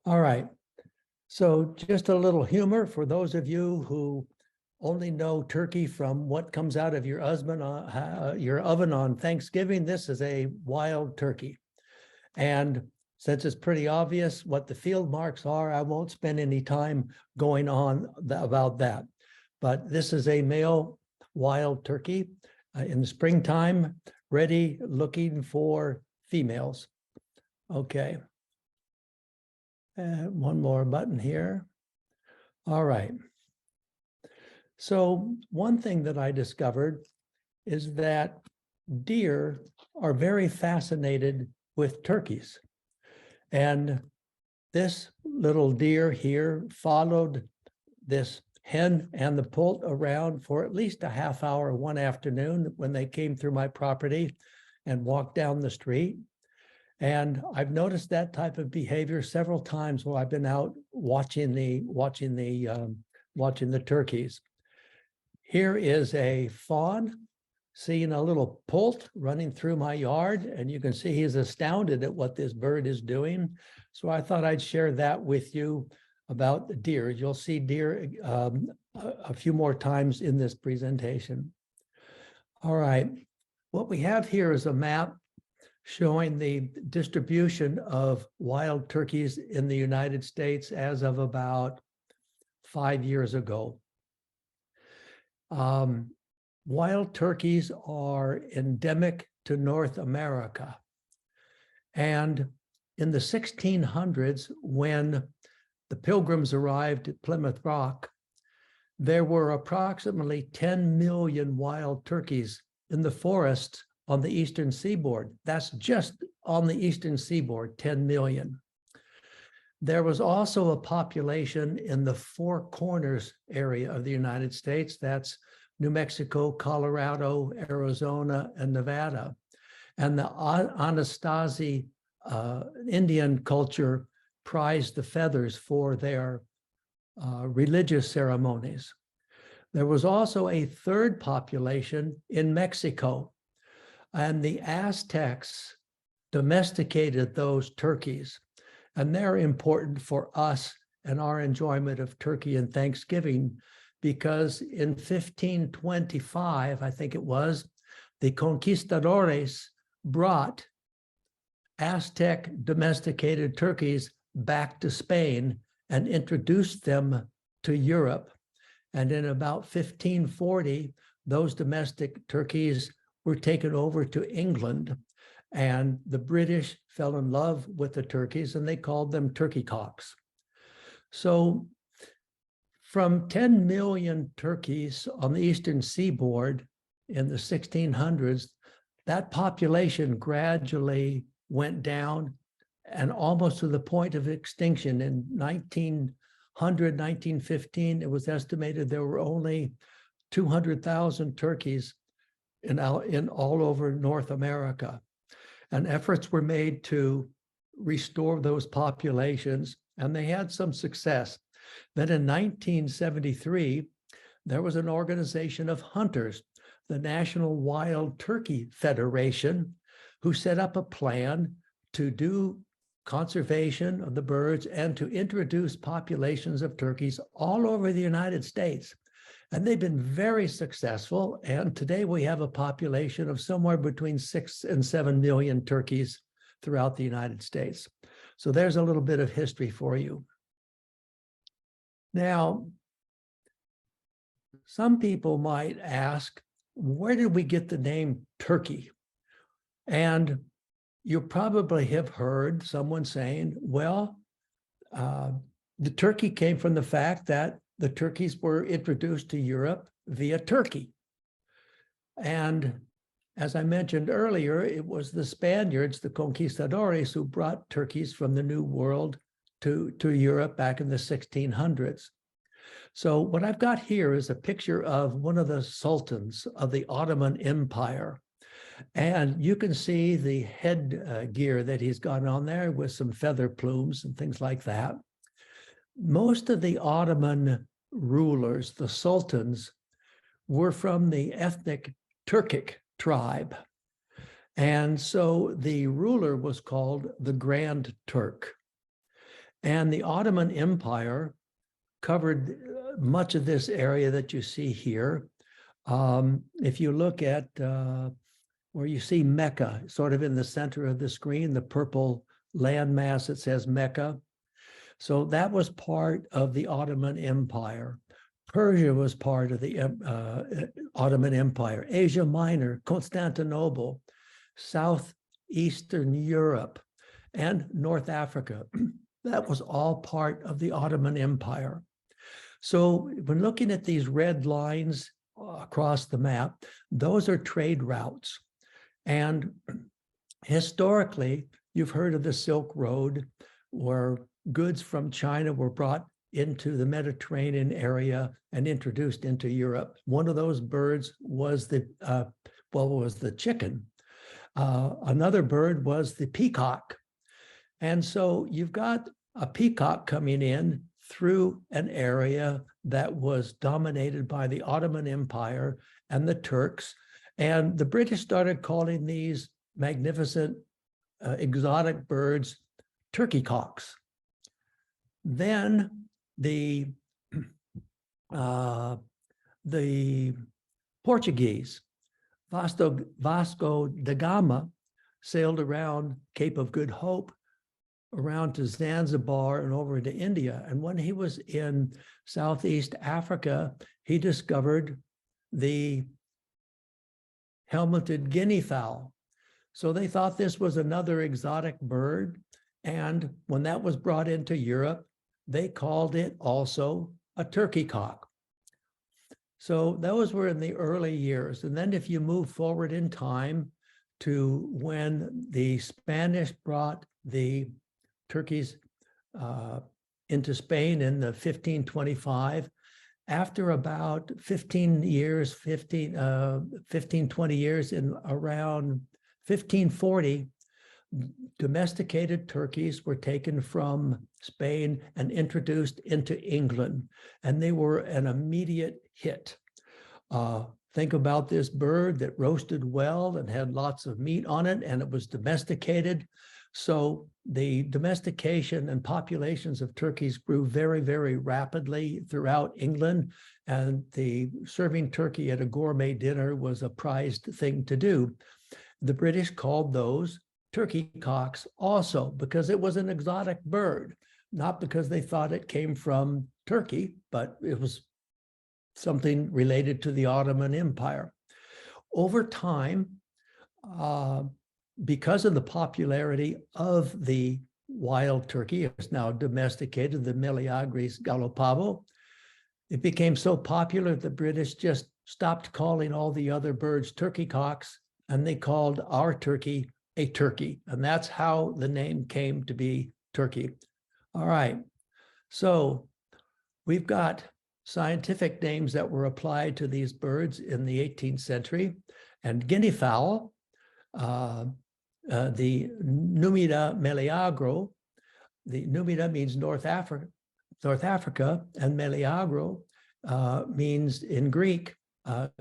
All right. So just a little humor for those of you who only know turkey from what comes out of your oven on Thanksgiving. This is a wild turkey. And since it's pretty obvious what the field marks are, I won't spend any time going on about that. But this is a male wild turkey in the springtime, ready, looking for females. Okay. One more button here. All right. So one thing that I discovered is that deer are very fascinated with turkeys. And this little deer here followed this hen and the poult around for at least a half hour one afternoon when they came through my property and walked down the street. And I've noticed that type of behavior several times while I've been out watching the turkeys. Here is a fawn seeing a little poult running through my yard, and you can see he's astounded at what this bird is doing. So I thought I'd share that with you about the deer. You'll see deer a few more times in this presentation. All right, what we have here is a map showing the distribution of wild turkeys in the United States as of about 5 years ago. Wild turkeys are endemic to North America. And in the 1600s, when the Pilgrims arrived at Plymouth Rock, there were approximately 10 million wild turkeys in the forests on the eastern seaboard. That's just on the eastern seaboard, 10 million. There was also a population in the Four Corners area of the United States. That's New Mexico, Colorado, Arizona, and Nevada. And the Anasazi Indian culture prized the feathers for their religious ceremonies. There was also a third population in Mexico, and the Aztecs domesticated those turkeys. And they're important for us and our enjoyment of turkey and Thanksgiving, because in 1525, I think it was, the conquistadores brought Aztec domesticated turkeys back to Spain and introduced them to Europe. And in about 1540, those domestic turkeys were taken over to England, and the British fell in love with the turkeys and they called them turkey cocks. So from 10 million turkeys on the eastern seaboard in the 1600s, that population gradually went down and almost to the point of extinction. In 1900, 1915, it was estimated there were only 200,000 turkeys in all over North America. And efforts were made to restore those populations, and they had some success. Then in 1973, there was an organization of hunters, the National Wild Turkey Federation, who set up a plan to do conservation of the birds and to introduce populations of turkeys all over the United States. And they've been very successful. And today we have a population of somewhere between 6 and 7 million turkeys throughout the United States. So there's a little bit of history for you. Now, some people might ask, where did we get the name turkey? And you probably have heard someone saying, well, the turkey came from the fact that the turkeys were introduced to Europe via Turkey. And as I mentioned earlier, it was the Spaniards, the conquistadores, who brought turkeys from the New World to Europe back in the 1600s. So what I've got here is a picture of one of the sultans of the Ottoman Empire. And you can see the head gear that he's got on there with some feather plumes and things like that. Most of the Ottoman rulers, the sultans, were from the ethnic Turkic tribe. And so the ruler was called the Grand Turk. And the Ottoman Empire covered much of this area that you see here. If you look at where you see Mecca, sort of in the center of the screen, the purple landmass that says Mecca. So that was part of the Ottoman Empire. Persia was part of the Ottoman Empire. Asia Minor, Constantinople, Southeastern Europe, and North Africa. That was all part of the Ottoman Empire. So when looking at these red lines across the map, those are trade routes. And historically, you've heard of the Silk Road, where goods from China were brought into the Mediterranean area and introduced into Europe. One of those birds was the chicken. Another bird was the peacock. And so you've got a peacock coming in through an area that was dominated by the Ottoman Empire and the Turks. And the British started calling these magnificent exotic birds turkey cocks. Then the Portuguese, Vasco da Gama, sailed around Cape of Good Hope, around to Zanzibar and over to India. And when he was in Southeast Africa, he discovered the helmeted guinea fowl. So they thought this was another exotic bird. And when that was brought into Europe, they called it also a turkey cock. So those were in the early years. And then if you move forward in time to when the Spanish brought the turkeys into Spain in the 1525, after about 15, 20 years, in around 1540, domesticated turkeys were taken from Spain and introduced into England, and they were an immediate hit. Think about this bird that roasted well and had lots of meat on it, and it was domesticated. So the domestication and populations of turkeys grew very, very rapidly throughout England, and the serving turkey at a gourmet dinner was a prized thing to do. The British called those turkey cocks also because it was an exotic bird, not because they thought it came from Turkey, but it was something related to the Ottoman Empire. Over time, because of the popularity of the wild turkey, it's now domesticated, the Meleagris gallopavo, it became so popular the British just stopped calling all the other birds turkey cocks, and they called our turkey a turkey. And that's how the name came to be turkey. All right, so we've got scientific names that were applied to these birds in the 18th century. And guinea fowl, the Numida meleagro, the Numida means North Africa, and meleagro means in Greek,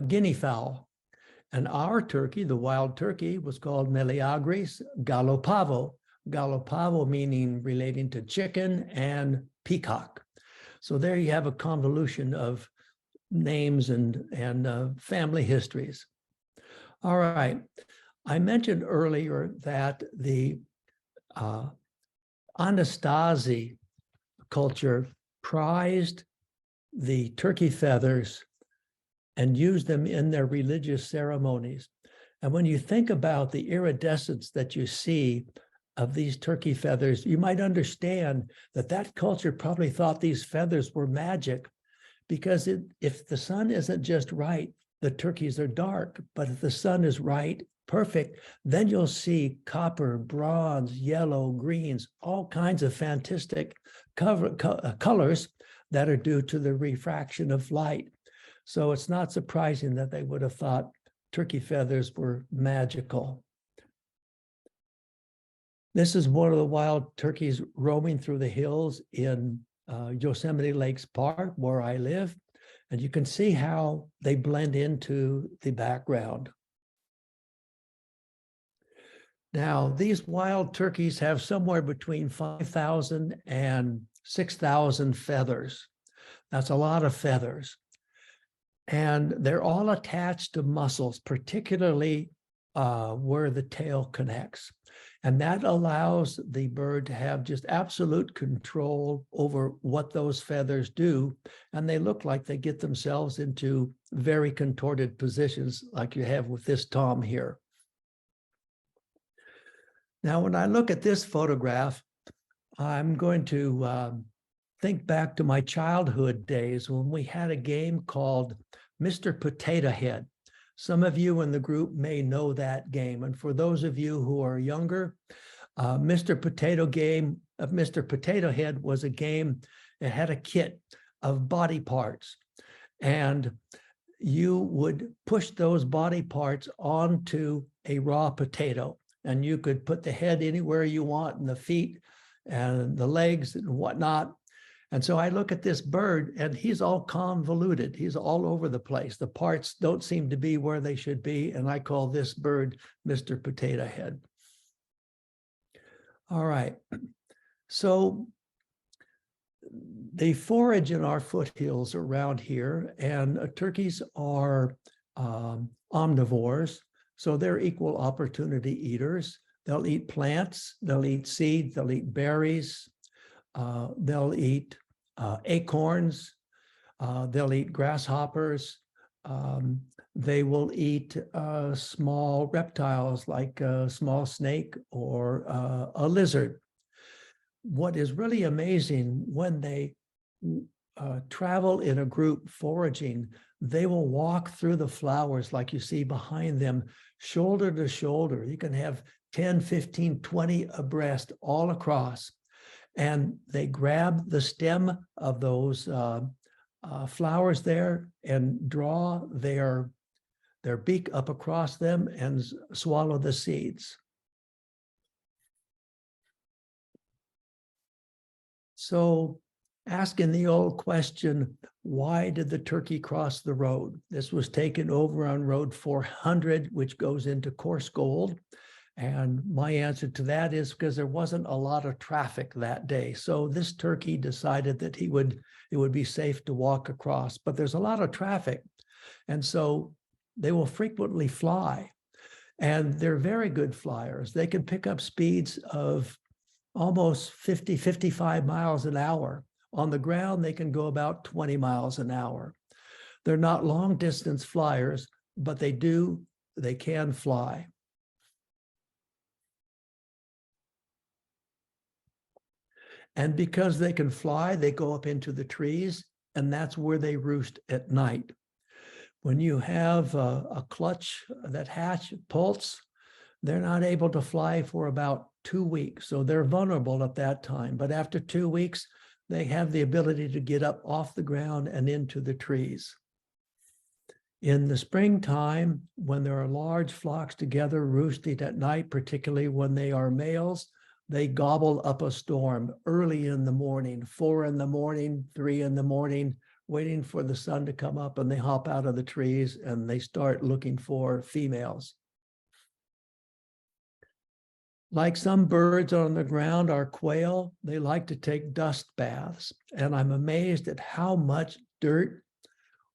guinea fowl. And our turkey, the wild turkey, was called Meleagris gallopavo, gallopavo meaning relating to chicken and peacock. So there you have a convolution of names and family histories. All right. I mentioned earlier that the Anastasi culture prized the turkey feathers and used them in their religious ceremonies. And when you think about the iridescence that you see of these turkey feathers, you might understand that that culture probably thought these feathers were magic, because if the sun isn't just right, the turkeys are dark. But if the sun is right, perfect, then you'll see copper, bronze, yellow, greens, all kinds of fantastic colors that are due to the refraction of light. So it's not surprising that they would have thought turkey feathers were magical. This is one of the wild turkeys roaming through the hills in Yosemite Lakes Park, where I live. And you can see how they blend into the background. Now, these wild turkeys have somewhere between 5,000 and 6,000 feathers. That's a lot of feathers. And they're all attached to muscles, particularly where the tail connects. And that allows the bird to have just absolute control over what those feathers do. And they look like they get themselves into very contorted positions like you have with this tom here. Now, when I look at this photograph, I'm going to think back to my childhood days when we had a game called Mr. Potato Head. Some of you in the group may know that game. And for those of you who are younger, Mr. Potato Head was a game that had a kit of body parts. And you would push those body parts onto a raw potato. And you could put the head anywhere you want, and the feet and the legs and whatnot. And so I look at this bird and he's all convoluted. He's all over the place. The parts don't seem to be where they should be. And I call this bird Mr. Potato Head. All right. So they forage in our foothills around here, and turkeys are omnivores. So they're equal opportunity eaters. They'll eat plants, they'll eat seeds, they'll eat berries, they'll eat acorns, they'll eat grasshoppers, they will eat small reptiles like a small snake or a lizard. What is really amazing, when they travel in a group foraging, they will walk through the flowers like you see behind them, shoulder to shoulder. You can have 10, 15, 20 abreast all across. And they grab the stem of those flowers there and draw their beak up across them and swallow the seeds. So, asking the old question, why did the turkey cross the road? This was taken over on Road 400, which goes into Coarsegold. And my answer to that is because there wasn't a lot of traffic that day. So this turkey decided that it would be safe to walk across, but there's a lot of traffic. And so they will frequently fly. And they're very good flyers. They can pick up speeds of almost 50, 55 miles an hour. On the ground, they can go about 20 miles an hour. They're not long distance flyers, but they can fly. And because they can fly, they go up into the trees, and that's where they roost at night. When you have a clutch that hatch poults, they're not able to fly for about 2 weeks. So they're vulnerable at that time. But after 2 weeks, they have the ability to get up off the ground and into the trees. In the springtime, when there are large flocks together roosting at night, particularly when they are males, they gobble up a storm early in the morning, 4 in the morning, 3 in the morning, waiting for the sun to come up, and they hop out of the trees and they start looking for females. Like some birds on the ground, our quail, they like to take dust baths. And I'm amazed at how much dirt,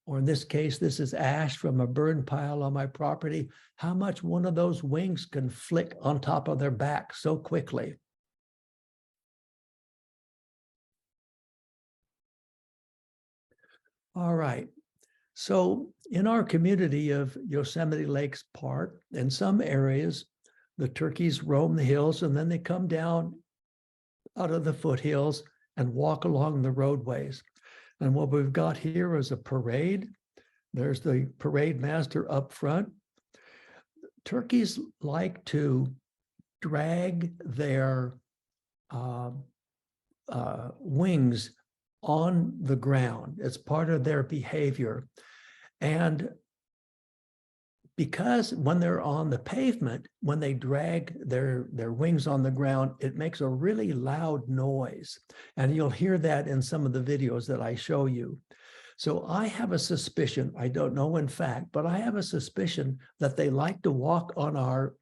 or in this case, this is ash from a burn pile on my property, how much one of those wings can flick on top of their back so quickly. All right. So in our community of Yosemite Lakes Park, in some areas, the turkeys roam the hills and then they come down out of the foothills and walk along the roadways. And what we've got here is a parade. There's the parade master up front. Turkeys like to drag their wings on the ground. It's part of their behavior. And because when they're on the pavement, when they drag their wings on the ground, it makes a really loud noise. And you'll hear that in some of the videos that I show you. So I have a suspicion, I don't know in fact, but I have a suspicion that they like to walk on our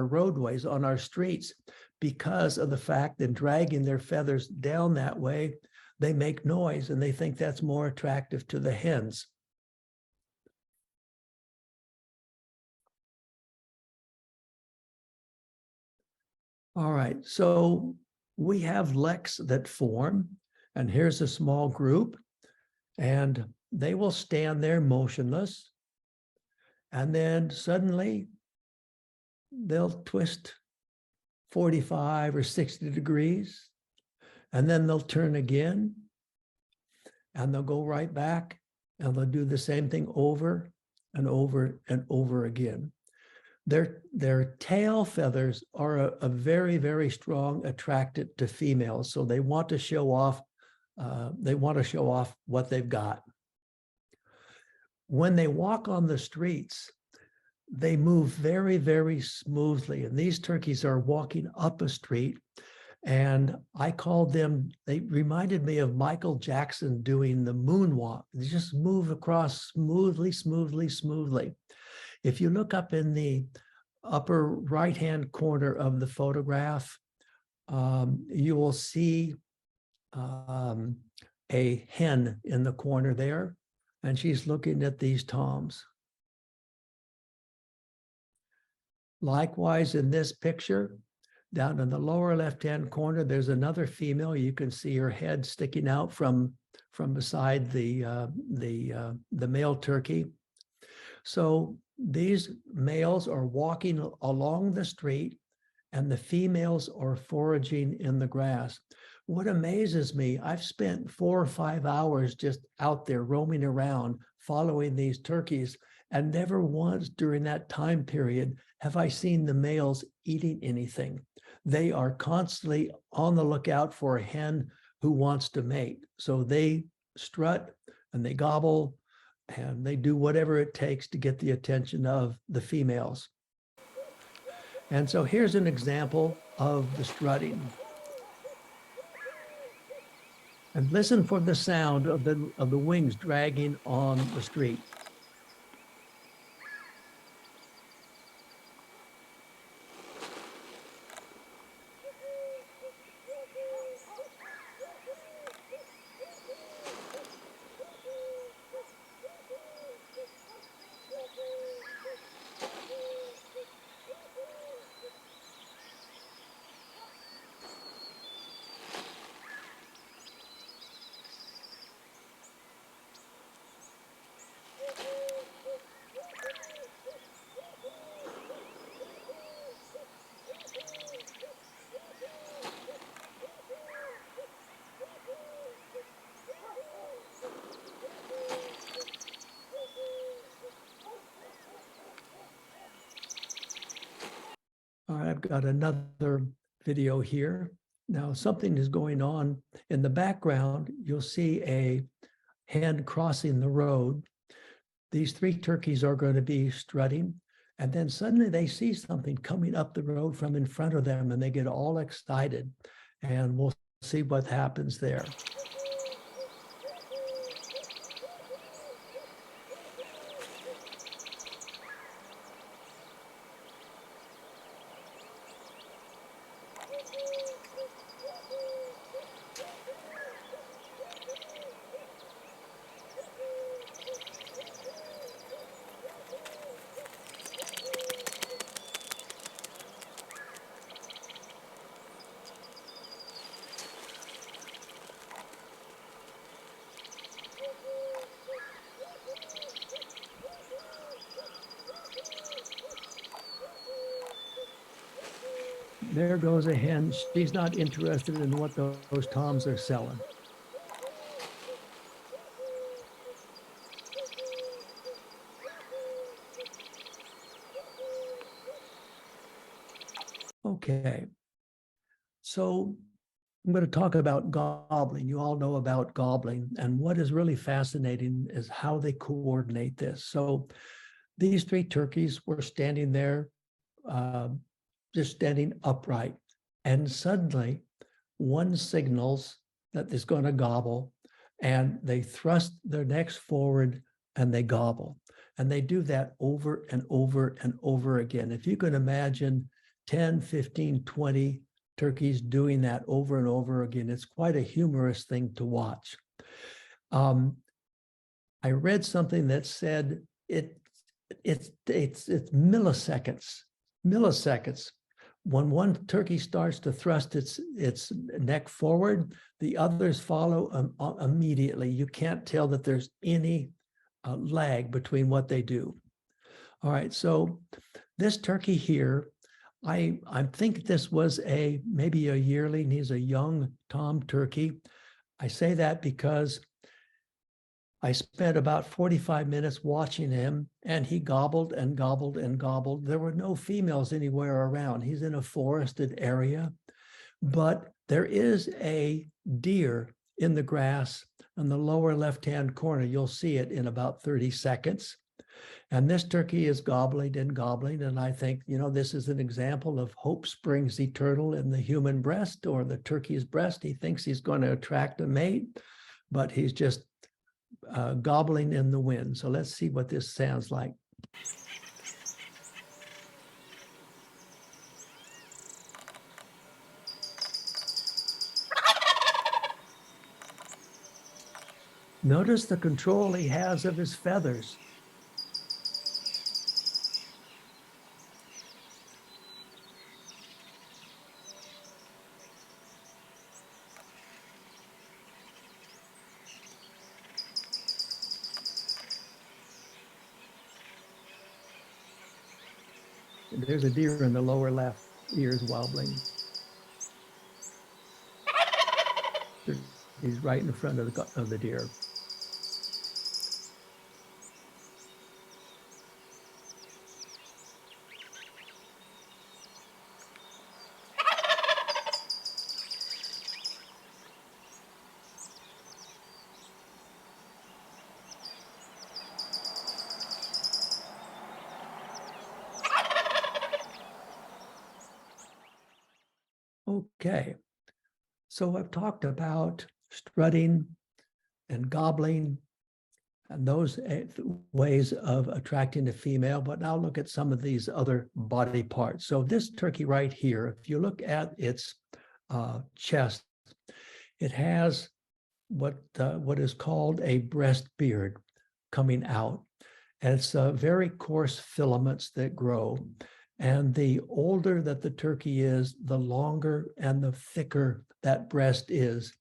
roadways, on our streets, because of the fact that dragging their feathers down that way, they make noise and they think that's more attractive to the hens. All right, so we have leks that form, and here's a small group, and they will stand there motionless, and then suddenly they'll twist 45 or 60 degrees, and then they'll turn again, and they'll go right back, and they'll do the same thing over and over and over again. Their tail feathers are a very, very strong attractant to females. So they want to show off, what they've got. When they walk on the streets, they move very, very smoothly. And these turkeys are walking up a street. And I called them, they reminded me of Michael Jackson doing the moonwalk. They just move across smoothly, smoothly, smoothly. If you look up in the upper right-hand corner of the photograph, you will see a hen in the corner there, and she's looking at these toms. Likewise, in this picture, down in the lower left-hand corner, there's another female. You can see her head sticking out from beside the male turkey. So these males are walking along the street and the females are foraging in the grass. What amazes me, I've spent 4 or 5 hours just out there roaming around, following these turkeys, and never once during that time period have I seen the males eating anything. They are constantly on the lookout for a hen who wants to mate. So they strut and they gobble, and they do whatever it takes to get the attention of the females. And so here's an example of the strutting. And listen for the sound of the wings dragging on the street. All right, I've got another video here. Now, something is going on in the background. You'll see a hen crossing the road. These 3 turkeys are going to be strutting, and then suddenly they see something coming up the road from in front of them, and they get all excited, and we'll see what happens there. There goes a hen. She's not interested in what those toms are selling. Okay, so I'm going to talk about gobbling. You all know about gobbling, and what is really fascinating is how they coordinate this. So these 3 turkeys were standing there, just standing upright, and suddenly one signals that is going to gobble, and they thrust their necks forward and they gobble. And they do that over and over and over again. If you can imagine 10, 15, 20 turkeys doing that over and over again, it's quite a humorous thing to watch. I read something that said it's milliseconds. When one turkey starts to thrust its neck forward, the others follow immediately. You can't tell that there's any lag between what they do. All right, so this turkey here, I think this was maybe a yearling. He's a young tom turkey. I say that because I spent about 45 minutes watching him, and he gobbled and gobbled and gobbled. There were no females anywhere around. He's in a forested area, but there is a deer in the grass in the lower left-hand corner. You'll see it in about 30 seconds. And this turkey is gobbling and gobbling. And I think, this is an example of hope springs eternal in the human breast or the turkey's breast. He thinks he's going to attract a mate, but he's just gobbling in the wind. So let's see what this sounds like. Notice the control he has of his feathers. There's a deer in the lower left, ears wobbling. He's right in front of the deer. Okay, so I've talked about strutting and gobbling and those ways of attracting a female, but now look at some of these other body parts. So this turkey right here, if you look at its chest, it has what is called a breast beard coming out. And it's very coarse filaments that grow. And the older that the turkey is, the longer and the thicker that breast is.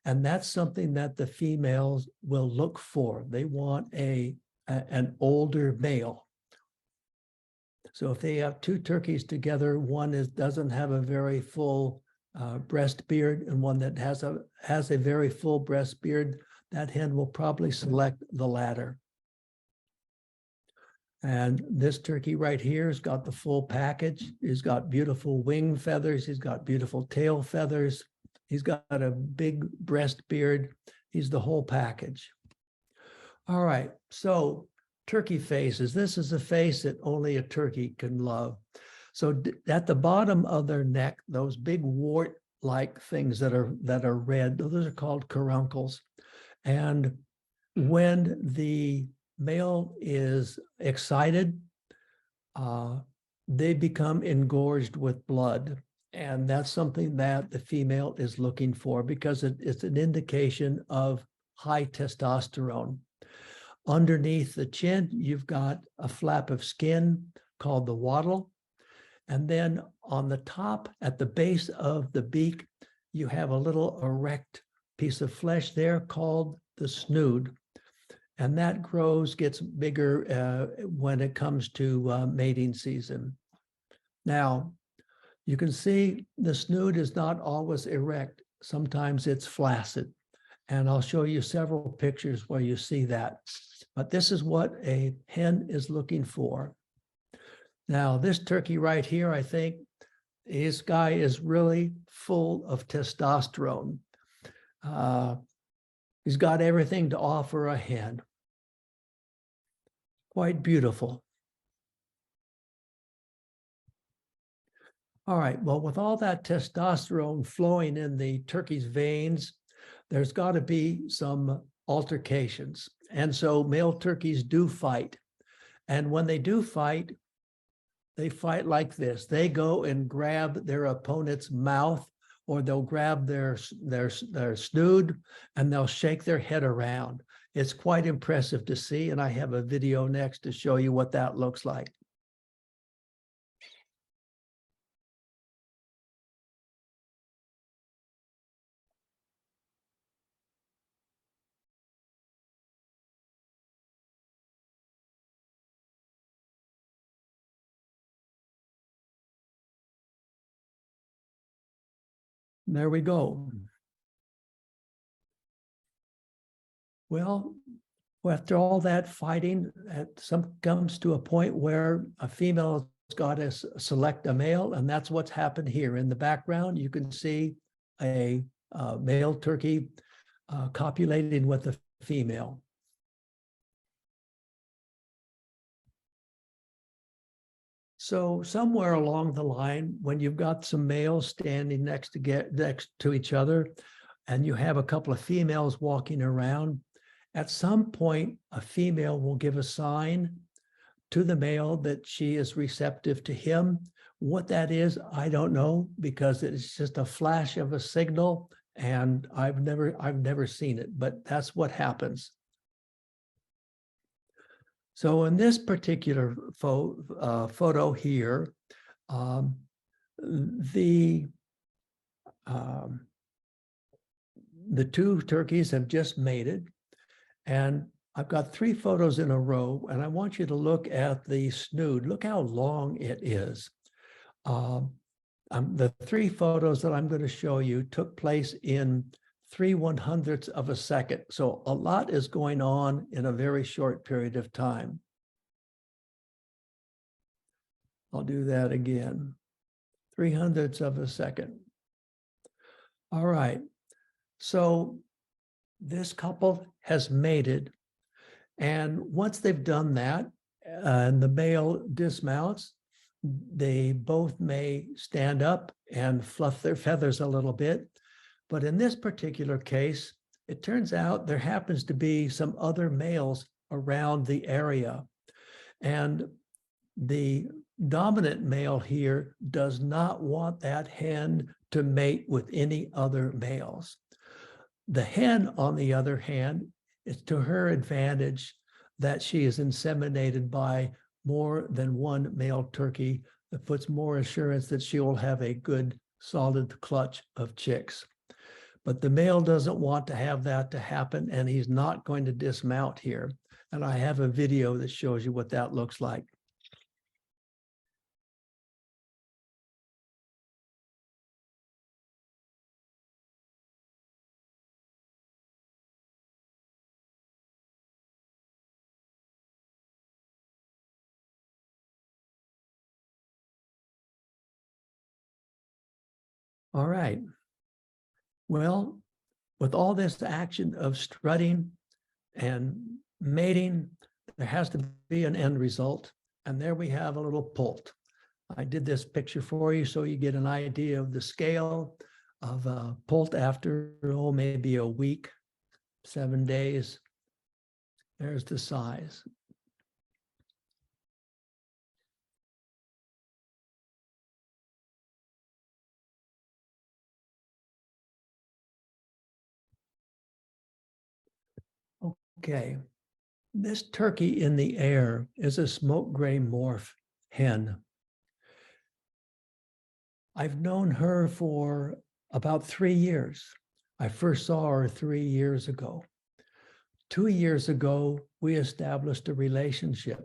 And that's something that the females will look for. They want an older male. So if they have two turkeys together, one doesn't have a very full breast beard, and one that has a very full breast beard, that hen will probably select the latter. And this turkey right here has got the full package. He's got beautiful wing feathers. He's got beautiful tail feathers. He's got a big breast beard. He's the whole package. All right, so turkey faces. This is a face that only a turkey can love. So at the bottom of their neck, those big wart-like things that are red, those are called caruncles. And when the male is excited, they become engorged with blood. And that's something that the female is looking for because it's an indication of high testosterone. Underneath the chin, you've got a flap of skin called the wattle. And then on the top, at the base of the beak, you have a little erect piece of flesh there called the snood. And that gets bigger when it comes to mating season. Now, you can see the snood is not always erect. Sometimes it's flaccid. And I'll show you several pictures where you see that. But this is what a hen is looking for. Now, this turkey right here, I think this guy is really full of testosterone. He's got everything to offer a hen. Quite beautiful. All right, well, with all that testosterone flowing in the turkey's veins, there's got to be some altercations. And so male turkeys do fight. And when they do fight, they fight like this. They go and grab their opponent's mouth, or they'll grab their snood, and they'll shake their head around. It's quite impressive to see, and I have a video next to show you what that looks like. There we go. Well, after all that fighting, some comes to a point where a female has got to select a male, and that's what's happened here. In the background, you can see a male turkey copulating with a female. So somewhere along the line, when you've got some males standing next to each other, and you have a couple of females walking around, at some point, a female will give a sign to the male that she is receptive to him. What that is, I don't know, because it's just a flash of a signal, and I've never seen it, but that's what happens. So in this particular photo here, the two turkeys have just mated, and I've got 3 photos in a row, and I want you to look at the snood. Look how long it is. The 3 photos that I'm going to show you took place in 3/100ths of a second. So a lot is going on in a very short period of time. I'll do that again. 3/100ths of a second. All right. So this couple has mated. And once they've done that, and the male dismounts, they both may stand up and fluff their feathers a little bit. But in this particular case, it turns out there happens to be some other males around the area. And the dominant male here does not want that hen to mate with any other males. The hen, on the other hand, it's to her advantage that she is inseminated by more than one male turkey. That puts more assurance that she will have a good, solid clutch of chicks. But the male doesn't want to have that to happen, and he's not going to dismount here. And I have a video that shows you what that looks like. All right. Well, with all this action of strutting and mating, there has to be an end result. And there we have a little poult. I did this picture for you so you get an idea of the scale of a poult after, maybe a week, 7 days. There's the size. Okay, this turkey in the air is a smoke gray morph hen. I've known her for about 3 years. I first saw her 3 years ago. 2 years ago, we established a relationship,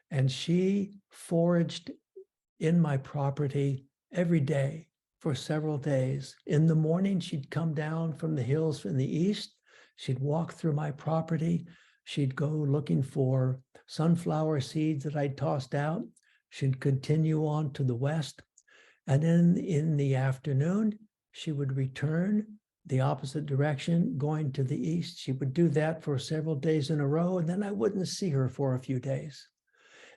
and she foraged in my property every day for several days. In the morning, she'd come down from the hills in the east. She'd walk through my property. She'd go looking for sunflower seeds that I'd tossed out. She'd continue on to the west. And then in the afternoon, she would return the opposite direction, going to the east. She would do that for several days in a row, and then I wouldn't see her for a few days.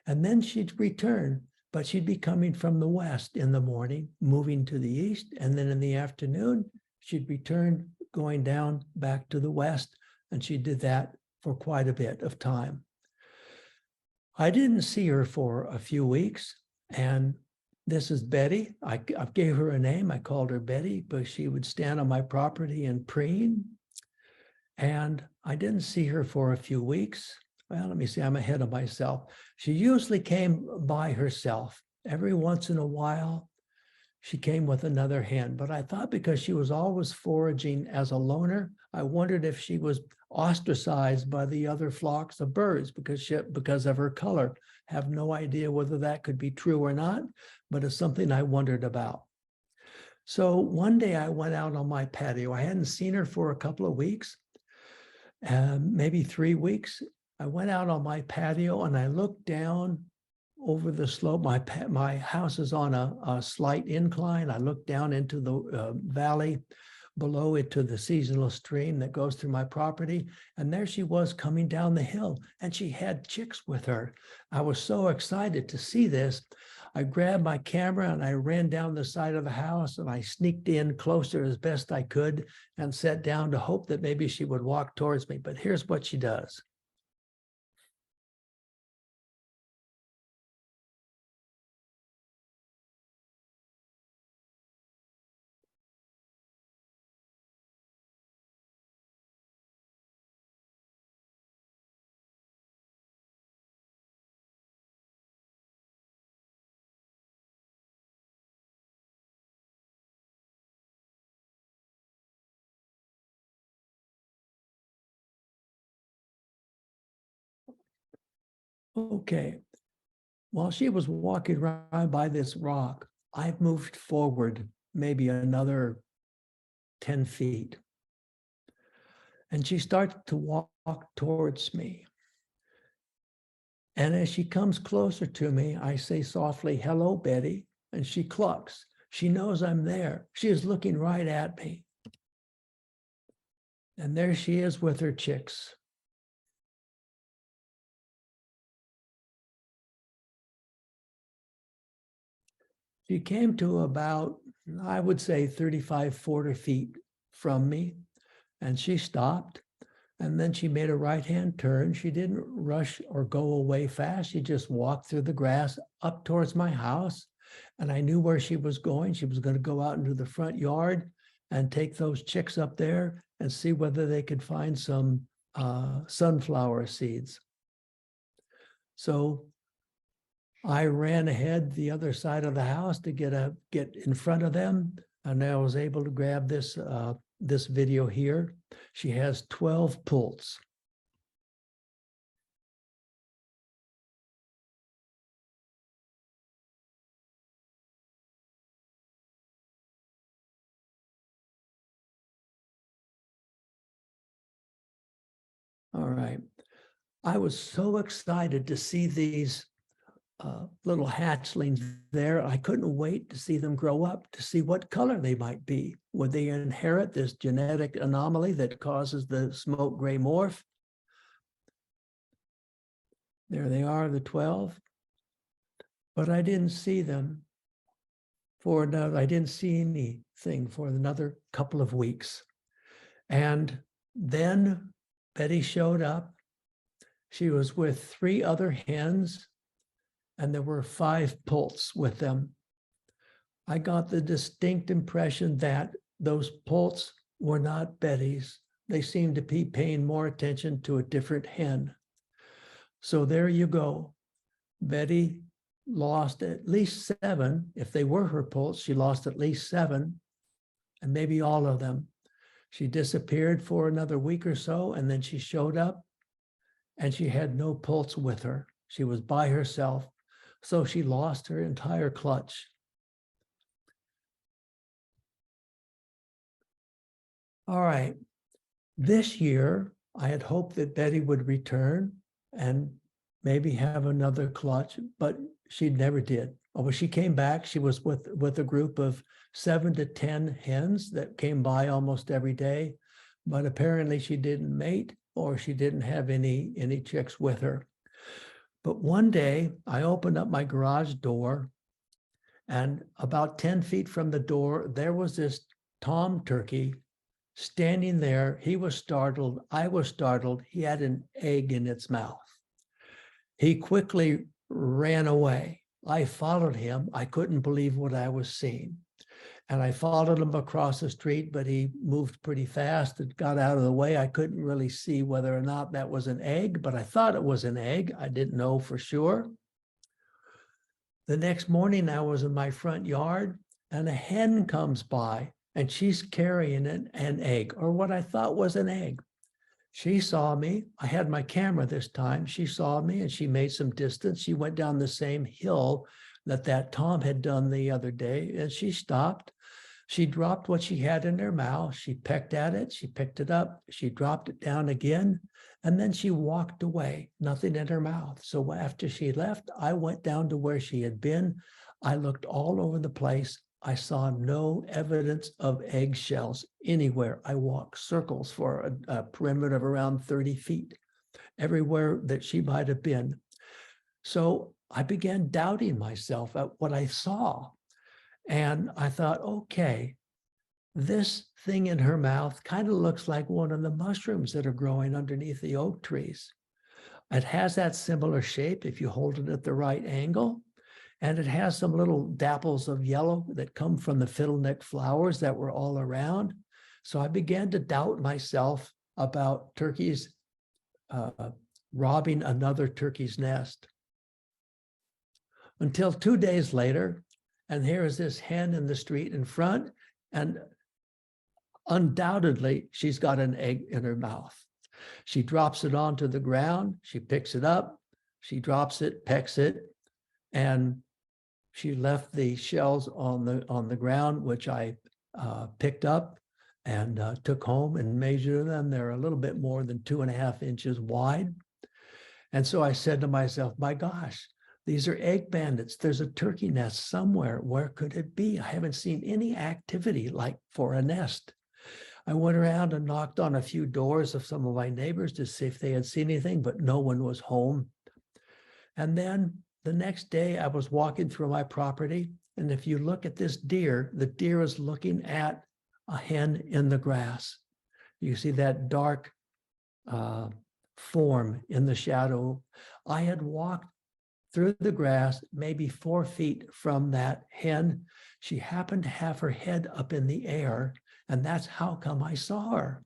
And then she'd return, but she'd be coming from the west in the morning, moving to the east, and then in the afternoon, she'd return going down back to the west, and she did that for quite a bit of time. I didn't see her for a few weeks, and this is Betty. I gave her a name. I called her Betty, but she would stand on my property and preen. And I didn't see her for a few weeks. Well, let me see, I'm ahead of myself. She usually came by herself. Every once in a while, she came with another hen, but I thought because she was always foraging as a loner, I wondered if she was ostracized by the other flocks of birds because of her color. Have no idea whether that could be true or not, but it's something I wondered about. So one day I went out on my patio. I hadn't seen her for a couple of weeks, maybe 3 weeks. I went out on my patio and I looked down over the slope. My house is on a slight incline. I looked down into the valley below it to the seasonal stream that goes through my property. And there she was coming down the hill, and she had chicks with her. I was so excited to see this. I grabbed my camera and I ran down the side of the house, and I sneaked in closer as best I could and sat down to hope that maybe she would walk towards me. But here's what she does. Okay. While she was walking around by this rock, I moved forward maybe another 10 feet. And she started to walk towards me. And as she comes closer to me, I say softly, "Hello, Betty." And she clucks. She knows I'm there. She is looking right at me. And there she is with her chicks. She came to about, I would say, 35, 40 feet from me, and she stopped. And then she made a right-hand turn. She didn't rush or go away fast. She just walked through the grass up towards my house. And I knew where she was going. She was going to go out into the front yard and take those chicks up there and see whether they could find some sunflower seeds. So I ran ahead the other side of the house to get in front of them, and I was able to grab this video here. She has 12 poults. All right. I was so excited to see these little hatchlings there. I couldn't wait to see them grow up, to see what color they might be. Would they inherit this genetic anomaly that causes the smoke gray morph? There they are, the 12. But I didn't see them I didn't see anything for another couple of weeks. And then Betty showed up. She was with 3 other hens, and there were 5 poults with them. I got the distinct impression that those poults were not Betty's. They seemed to be paying more attention to a different hen. So there you go. Betty lost at least 7. If they were her poults, she lost at least 7, and maybe all of them. She disappeared for another week or so, and then she showed up, and she had no poults with her. She was by herself, so she lost her entire clutch. All right. This year, I had hoped that Betty would return and maybe have another clutch, but she never did. Oh, when she came back, she was with a group of 7 to 10 hens that came by almost every day, but apparently she didn't mate or she didn't have any chicks with her. But one day I opened up my garage door, and about 10 feet from the door, there was this tom turkey standing there. He was startled. I was startled. He had an egg in its mouth. He quickly ran away. I followed him. I couldn't believe what I was seeing. And I followed him across the street, but he moved pretty fast and got out of the way. I couldn't really see whether or not that was an egg, but I thought it was an egg. I didn't know for sure. The next morning, I was in my front yard, and a hen comes by, and she's carrying an egg, or what I thought was an egg. She saw me. I had my camera this time. She saw me, and she made some distance. She went down the same hill that Tom had done the other day, and she stopped. She dropped what she had in her mouth. She pecked at it. She picked it up. She dropped it down again, and then she walked away, nothing in her mouth. So after she left, I went down to where she had been. I looked all over the place. I saw no evidence of eggshells anywhere. I walked circles for a perimeter of around 30 feet, everywhere that she might have been. So I began doubting myself at what I saw. And I thought, okay, this thing in her mouth kind of looks like one of the mushrooms that are growing underneath the oak trees. It has that similar shape if you hold it at the right angle. And it has some little dapples of yellow that come from the fiddleneck flowers that were all around. So I began to doubt myself about turkeys robbing another turkey's nest. Until 2 days later, and here is this hen in the street in front, and undoubtedly, she's got an egg in her mouth. She drops it onto the ground. She picks it up. She drops it, pecks it, and she left the shells on the ground, which I picked up and took home and measured them. They're a little bit more than 2.5 inches wide. And so I said to myself, my gosh, these are egg bandits. There's a turkey nest somewhere. Where could it be? I haven't seen any activity like for a nest. I went around and knocked on a few doors of some of my neighbors to see if they had seen anything, but no one was home. And then the next day I was walking through my property. And if you look at this deer, the deer is looking at a hen in the grass. You see that dark form in the shadow. I had walked through the grass, maybe 4 feet from that hen. She happened to have her head up in the air, and that's how come I saw her.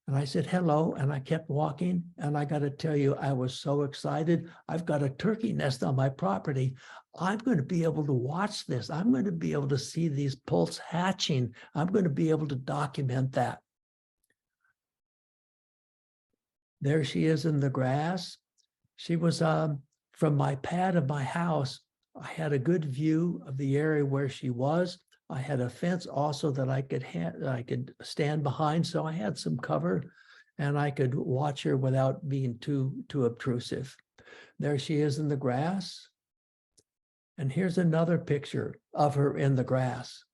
And I said, hello, and I kept walking, and I got to tell you, I was so excited. I've got a turkey nest on my property. I'm going to be able to watch this. I'm going to be able to see these poults hatching. I'm going to be able to document that. There she is in the grass. She was from my pad of my house. I had a good view of the area where she was. I had a fence also that I could stand behind, so I had some cover, and I could watch her without being too obtrusive. There she is in the grass. And here's another picture of her in the grass.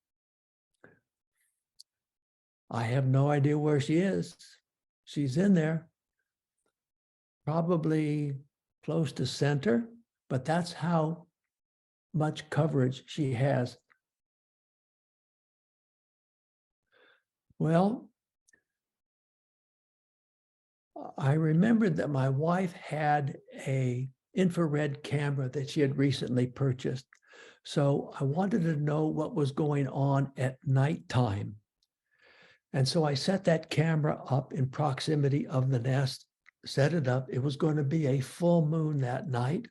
I have no idea where she is. She's in there, probably close to center, but that's how much coverage she has. Well, I remembered that my wife had an infrared camera that she had recently purchased. So I wanted to know what was going on at nighttime. And so I set that camera up in proximity of the nest, set it up. It was going to be a full moon that night.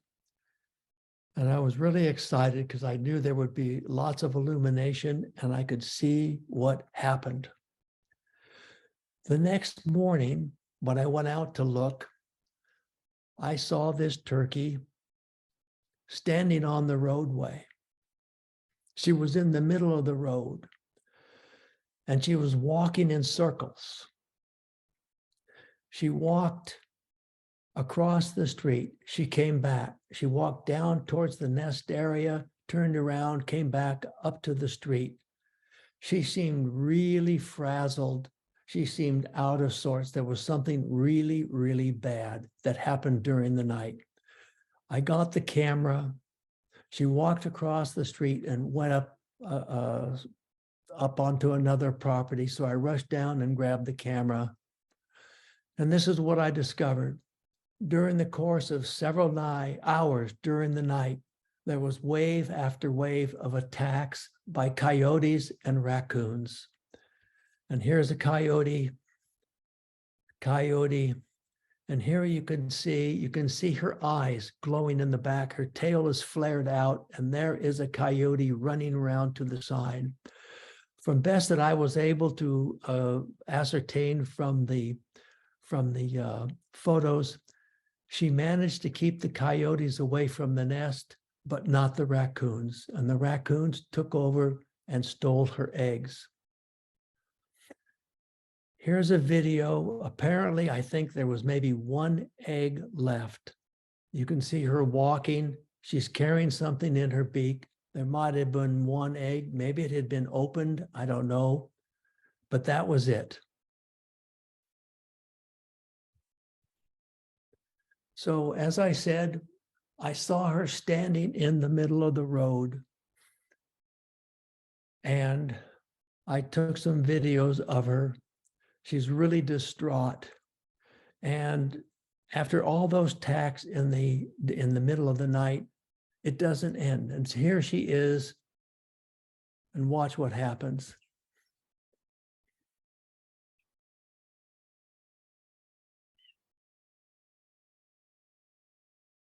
And I was really excited because I knew there would be lots of illumination and I could see what happened. The next morning, when I went out to look, I saw this turkey standing on the roadway. She was in the middle of the road, and she was walking in circles. She walked across the street. She came back. She walked down towards the nest area, turned around, came back up to the street. She seemed really frazzled. She seemed out of sorts. There was something really, really bad that happened during the night. I got the camera. She walked across the street and went up up onto another property. So I rushed down and grabbed the camera. And this is what I discovered. During the course of several hours during the night, there was wave after wave of attacks by coyotes and raccoons. And here's a coyote, and here you can see her eyes glowing in the back. Her tail is flared out, and there is a coyote running around to the side. From best that I was able to ascertain from the photos, she managed to keep the coyotes away from the nest, but not the raccoons. And the raccoons took over and stole her eggs. Here's a video. Apparently, I think there was maybe one egg left. You can see her walking. She's carrying something in her beak. There might have been one egg. Maybe it had been opened. I don't know. But that was it. So as I said, I saw her standing in the middle of the road. And I took some videos of her. She's really distraught. And after all those attacks in the middle of the night, it doesn't end. And here she is. And watch what happens.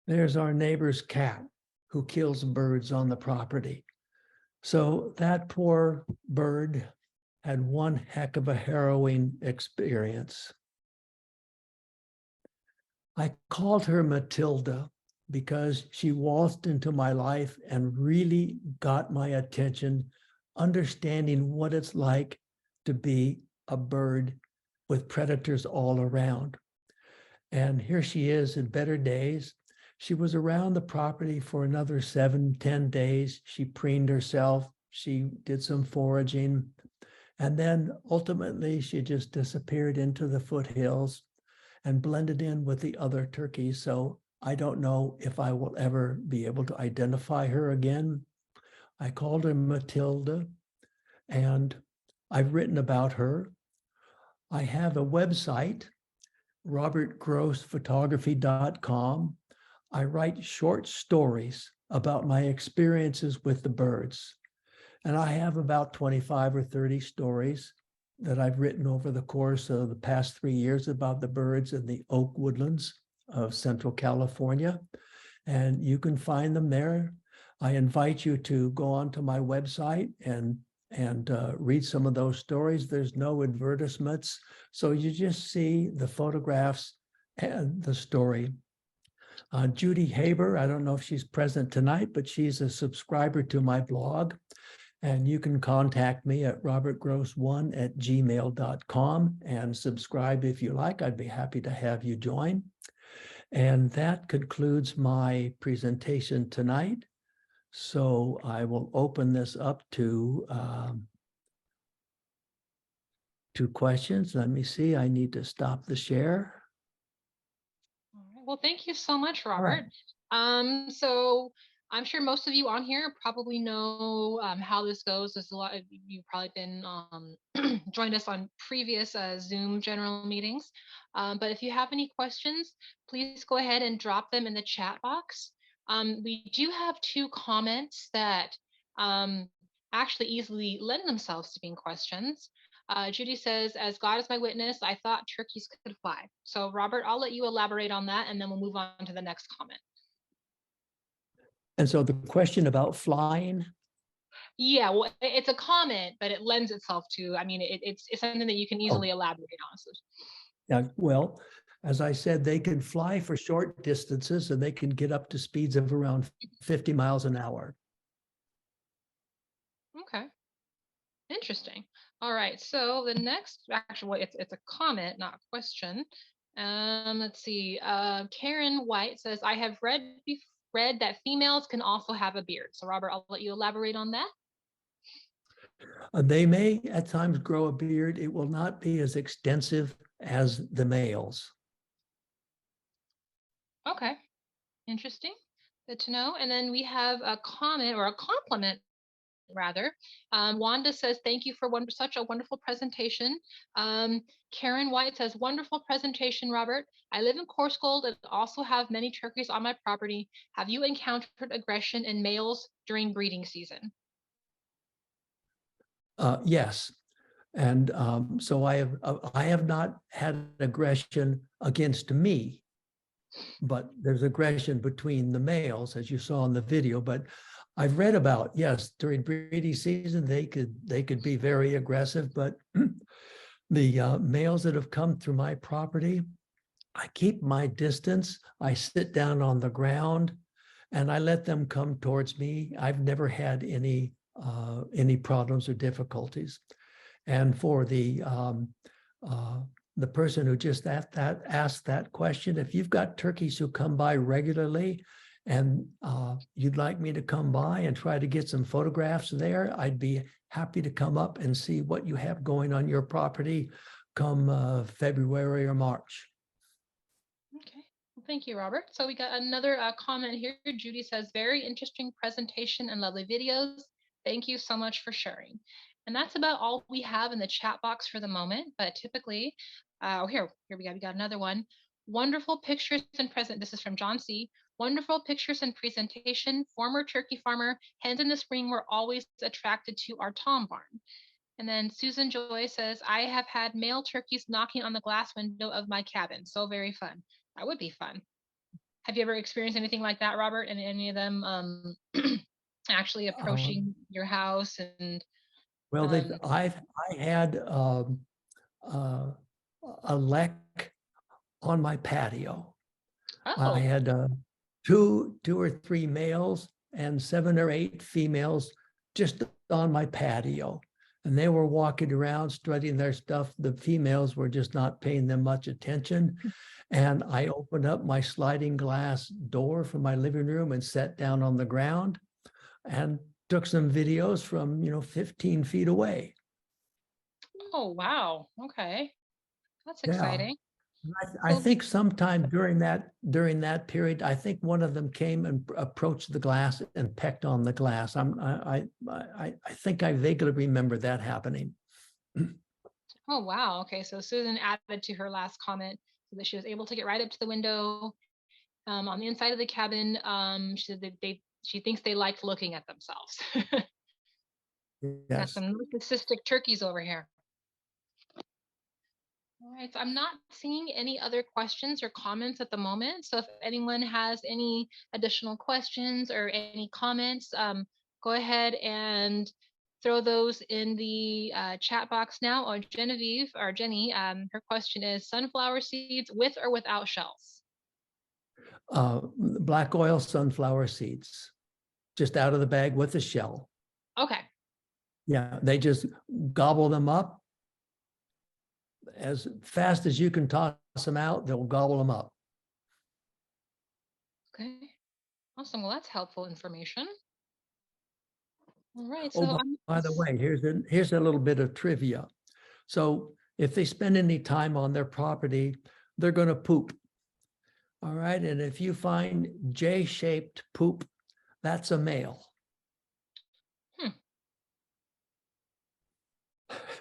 There's our neighbor's cat who kills birds on the property. So that poor bird had one heck of a harrowing experience. I called her Matilda because she waltzed into my life and really got my attention, understanding what it's like to be a bird with predators all around. And here she is in better days. She was around the property for another 7-10 days. She preened herself. She did some foraging. And then ultimately, she just disappeared into the foothills and blended in with the other turkeys. So I don't know if I will ever be able to identify her again. I called her Matilda, and I've written about her. I have a website, robertgrossphotography.com. I write short stories about my experiences with the birds. And I have about 25 or 30 stories that I've written over the course of the past 3 years about the birds in the oak woodlands of Central California. And you can find them there. I invite you to go onto my website and read some of those stories. There's no advertisements. So you just see the photographs and the story. Judy Haber, I don't know if she's present tonight, but she's a subscriber to my blog. And you can contact me at robertgross1@gmail.com and subscribe if you like. I'd be happy to have you join. And that concludes my presentation tonight. So I will open this up to questions. Let me see, I need to stop the share. All right. Well, thank you so much, Robert. So I'm sure most of you on here probably know how this goes. There's a lot of you've probably been joined us on previous Zoom general meetings. But if you have any questions, please go ahead and drop them in the chat box. We do have 2 comments that actually easily lend themselves to being questions. Judy says, as God is my witness, I thought turkeys could fly. So Robert, I'll let you elaborate on that and then we'll move on to the next comment. And so the question about flying. Yeah, well, it's a comment, but it lends itself to, I mean, it's something that you can easily elaborate on. So. Yeah, well, as I said, they can fly for short distances and they can get up to speeds of around 50 miles an hour. Okay. Interesting. All right. So the next, actually, it's a comment, not a question. Let's see. Karen White says, I have read that females can also have a beard. So Robert, I'll let you elaborate on that. They may at times grow a beard. It will not be as extensive as the males. Okay. Interesting. Good to know. And then we have a comment or a compliment rather. Wanda says, thank you for such a wonderful presentation. Karen White says, wonderful presentation, Robert. I live in Coarsegold and also have many turkeys on my property. Have you encountered aggression in males during breeding season? Yes. And so I have not had aggression against me, but there's aggression between the males, as you saw in the video. But I've read about, yes, during breeding season, they could be very aggressive, but the males that have come through my property, I keep my distance. I sit down on the ground and I let them come towards me. I've never had any problems or difficulties. And for the person who just asked that question, if you've got turkeys who come by regularly and you'd like me to come by and try to get some photographs there, I'd be happy to come up and see what you have going on your property come February or March. Okay. Well, thank you, Robert. So we got another comment here. Judy says, very interesting presentation and lovely videos. Thank you so much for sharing. And that's about all we have in the chat box for the moment. But typically, here we got another one. Wonderful pictures and present. This is from John C. Wonderful pictures and presentation. Former turkey farmer. Hens in the spring were always attracted to our Tom barn. And then Susan Joy says, I have had male turkeys knocking on the glass window of my cabin. So very fun. That would be fun. Have you ever experienced anything like that, Robert? And any of them actually approaching your house and Well, um, I had uh, a lek on my patio. I oh, had two or three males and 7 or 8 females just on my patio. And they were walking around strutting their stuff. The females were just not paying them much attention. And I opened up my sliding glass door from my living room and sat down on the ground and took some videos from 15 feet away. oh wow. Okay. That's Yeah. exciting. I So think sometime during that period, I think one of them came and approached the glass and pecked on the glass. I think I vaguely remember that happening. oh wow. Okay. So Susan added to her last comment so that she was able to get right up to the window on the inside of the cabin. She said that she thinks they liked looking at themselves. Got Yes. some narcissistic turkeys over here. All right, so I'm not seeing any other questions or comments at the moment. So if anyone has any additional questions or any comments, go ahead and throw those in the chat box now. Or Genevieve or Jenny, her question is sunflower seeds with or without shells? Black oil sunflower seeds, just out of the bag with the shell. Okay. Yeah, they just gobble them up as fast as you can toss them out. They'll gobble them up. Okay. Awesome. Well, that's helpful information. All right. Oh, So I'm by the way, here's a little bit of trivia. So if they spend any time on their property, they're going to poop. All right. And if you find J-shaped poop, that's a male.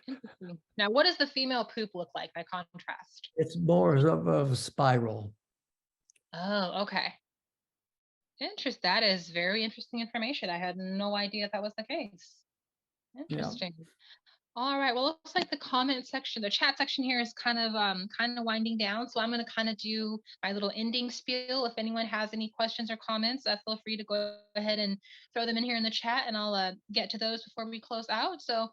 interesting. Now, what does the female poop look like by contrast? It's more of a spiral. Oh, okay. That is very interesting information. I had no idea that was the case. Yeah. Interesting. All right. Well, it looks like the comment section, the chat section here is kind of winding down. So I'm going to kind of do my little ending spiel. If anyone has any questions or comments, feel free to go ahead and throw them in here in the chat, and I'll get to those before we close out. So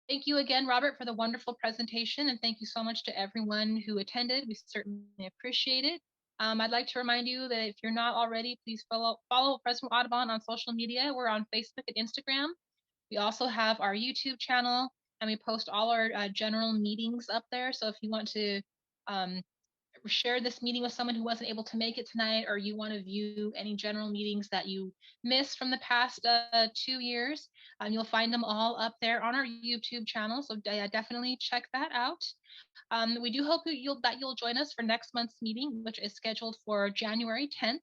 thank you again, Robert, for the wonderful presentation, and thank you so much to everyone who attended. We certainly appreciate it. I'd like to remind you that if you're not already, please follow President Audubon on social media. We're on Facebook and Instagram. We also have our YouTube channel, and we post all our general meetings up there. So if you want to um, share this meeting with someone who wasn't able to make it tonight, or you want to view any general meetings that you missed from the past 2 years, you'll find them all up there on our YouTube channel. So definitely check that out. We do hope that you'll join us for next month's meeting, which is scheduled for January 10th.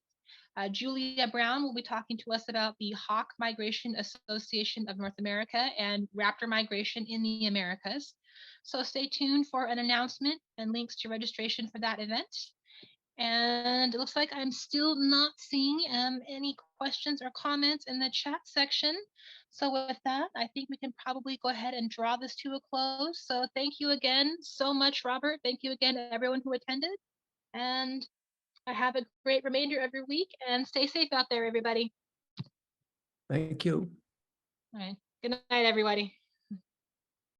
Julia Brown will be talking to us about the Hawk Migration Association of North America and raptor migration in the Americas. So stay tuned for an announcement and links to registration for that event. And it looks like I'm still not seeing any questions or comments in the chat section. So with that, I think we can probably go ahead and draw this to a close. So thank you again so much, Robert. Thank you again to everyone who attended. And have a great remainder of your week and stay safe out there, everybody. Thank you. All right. Good night, everybody.